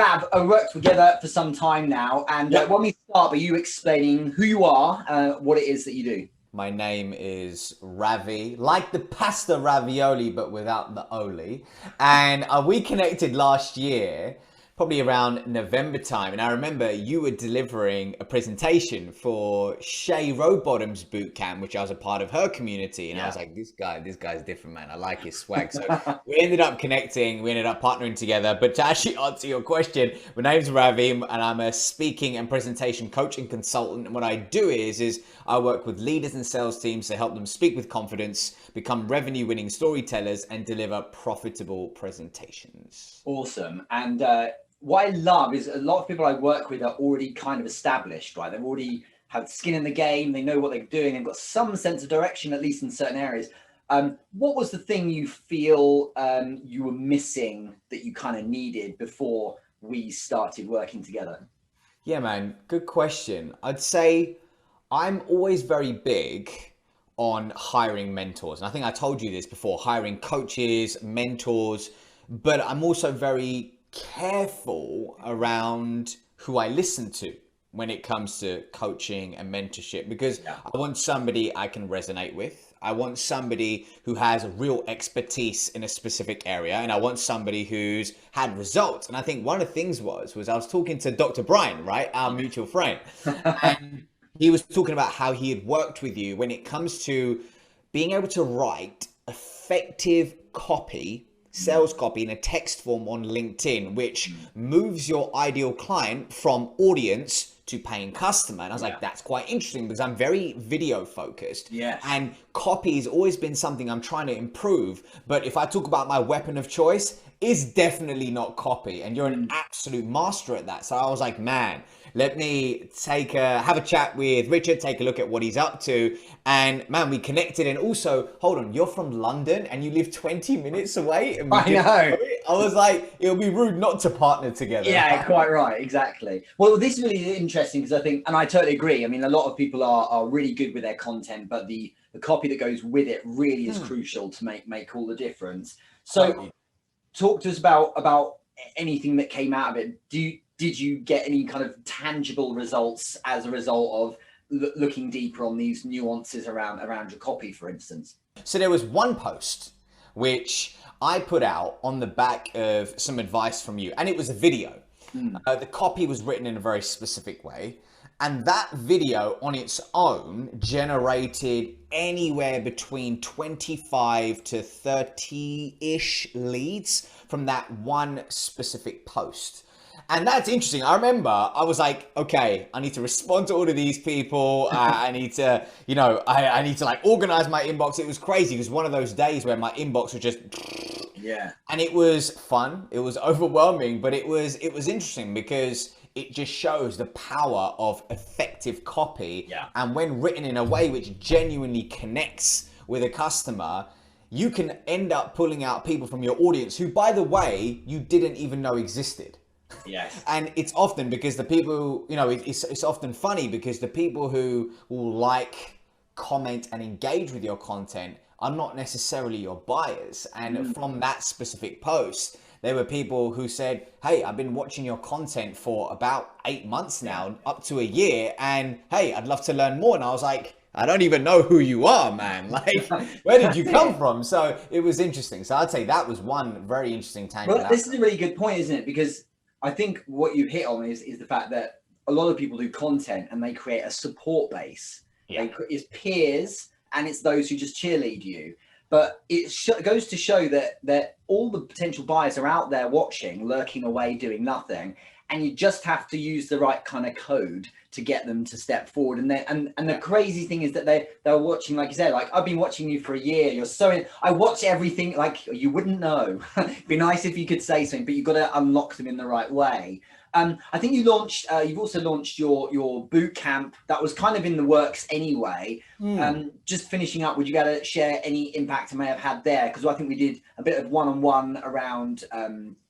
Rav, I worked together for some time now, and when we start by you explaining who you are, what it is that you do. My name is Ravi, like the pasta ravioli, but without the oli. And we connected last year, probably around November time. And I remember you were delivering a presentation for Shay Rowbottom's boot camp, which I was a part of her community. And I was like, this guy's different, man. I like his swag. So we ended up connecting, we ended up partnering together. But to actually answer your question, my name's Ravi, and I'm a speaking and presentation coach and consultant. And what I do is I work with leaders and sales teams to help them speak with confidence, become revenue winning storytellers, and deliver profitable presentations. Awesome. And what I love is a lot of people I work with are already kind of established, right? They've already have skin in the game. They know what they're doing. They've got some sense of direction, at least in certain areas. What was the thing you feel you were missing that you kind of needed before we started working together? Yeah, man, good question. I'd say I'm always very big on hiring mentors. And I think I told you this before, hiring coaches, mentors, but I'm also very careful around who I listen to when it comes to coaching and mentorship, because I want somebody I can resonate with. I want somebody who has real expertise in a specific area, and I want somebody who's had results. And I think one of the things was I was talking to Dr. Brian, right, our mutual friend, and he was talking about how he had worked with you when it comes to being able to write effective copy, sales copy in a text form on LinkedIn, which moves your ideal client from audience to paying customer. And I was like, that's quite interesting because I'm very video focused. And copy has always been something I'm trying to improve. But if I talk about my weapon of choice, is definitely not copy. And you're an absolute master at that. So I was like, man, let me have a chat with Richard, take a look at what he's up to. And man, we connected. And also, hold on, you're from London and you live 20 minutes away. And I know. I was like, it would be rude not to partner together. Yeah, quite right. Exactly. Well, this is really interesting because I think, and I totally agree. I mean, a lot of people are really good with their content, but the copy that goes with it really is crucial to make all the difference. So talk to us about anything that came out of it. Did you get any kind of tangible results as a result of looking deeper on these nuances around your copy, for instance? So there was one post which I put out on the back of some advice from you, and it was a video. The copy was written in a very specific way, and that video on its own generated anywhere between 25 to 30-ish leads from that one specific post. And that's interesting. I remember I was like, okay, I need to respond to all of these people. I need to, I need to like organize my inbox. It was crazy. It was one of those days where my inbox was just, and it was fun. It was overwhelming, but it was interesting because it just shows the power of effective copy. And when written in a way which genuinely connects with a customer, you can end up pulling out people from your audience who, by the way, you didn't even know existed. And it's often because the people, it's often funny because the people who will like, comment and engage with your content are not necessarily your buyers. And from that specific post, there were people who said, hey, I've been watching your content for about 8 months now, up to a year. And hey, I'd love to learn more. And I was like, I don't even know who you are, man. Like, where did you come from? So it was interesting. So I'd say that was one very interesting tangible. Well, this is a really good point, isn't it? Because I think what you hit on is the fact that a lot of people do content and they create a support base. It's peers and it's those who just cheerlead you. But it goes to show that all the potential buyers are out there watching, lurking away, doing nothing. And you just have to use the right kind of code to get them to step forward. And the crazy thing is that they're watching, like you said, like I've been watching you for a year. I watch everything like you wouldn't know. It'd be nice if you could say something, but you've got to unlock them in the right way. I think you've also launched your boot camp that was kind of in the works anyway. Just finishing up, would you be able to share any impact it may have had there? Because I think we did a bit of one-on-one around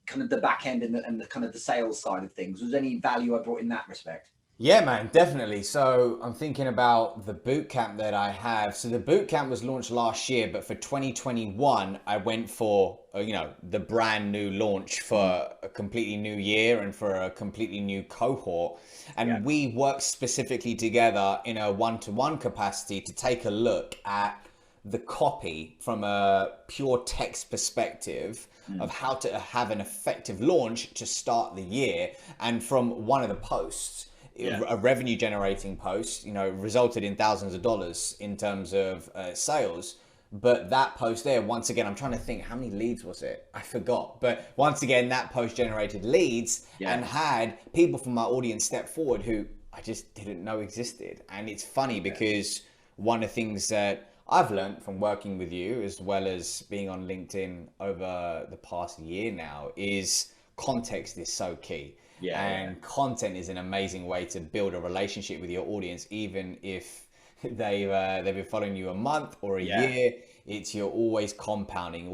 kind of the back end and the kind of the sales side of things. Was there any value I brought in that respect? Yeah, man, definitely. So I'm thinking about the boot camp that I have. So the boot camp was launched last year, but for 2021, I went for, the brand new launch for a completely new year and for a completely new cohort. Yeah. And we worked specifically together in a one-to-one capacity to take a look at the copy from a pure text perspective of how to have an effective launch to start the year. And from one of the posts, a revenue generating post, resulted in thousands of dollars in terms of sales. But that post there, once again, I'm trying to think, how many leads was it? I forgot. But once again, that post generated leads and had people from my audience step forward who I just didn't know existed. And it's funny because one of the things that I've learned from working with you, as well as being on LinkedIn over the past year now, is context is so key. And content is an amazing way to build a relationship with your audience, even if they've been following you a month or a year. You're always compounding,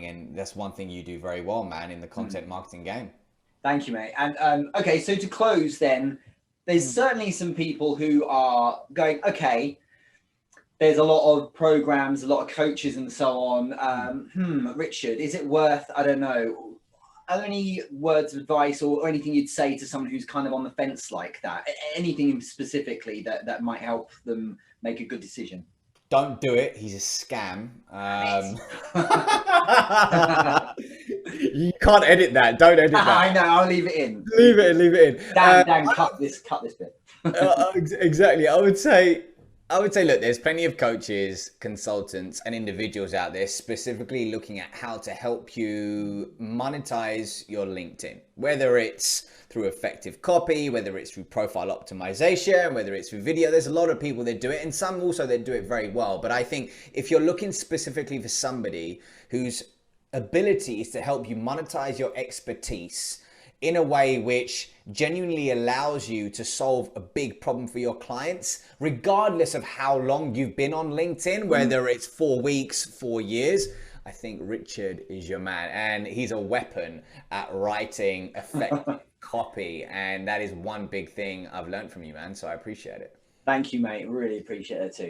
and that's one thing you do very well, man, in the content marketing game. Thank you, mate. And okay, so to close, then, there's certainly some people who are going, okay, there's a lot of programs, a lot of coaches, and so on. Richard, is it worth? I don't know. Are there any words of advice or anything you'd say to someone who's kind of on the fence like that? Anything specifically that might help them make a good decision? Don't do it. He's a scam. You can't edit that. Don't edit that. I know. I'll leave it in. Leave it in. Leave it in. Dan, cut this bit. Exactly. I would say, look, there's plenty of coaches, consultants, and individuals out there specifically looking at how to help you monetize your LinkedIn, whether it's through effective copy, whether it's through profile optimization, whether it's through video. There's a lot of people that do it, and some also that do it very well. But I think if you're looking specifically for somebody whose ability is to help you monetize your expertise in a way which genuinely allows you to solve a big problem for your clients, regardless of how long you've been on LinkedIn, whether it's 4 weeks, 4 years, I think Richard is your man. And he's a weapon at writing effective copy. And that is one big thing I've learned from you, man. So I appreciate it. Thank you, mate. Really appreciate it too.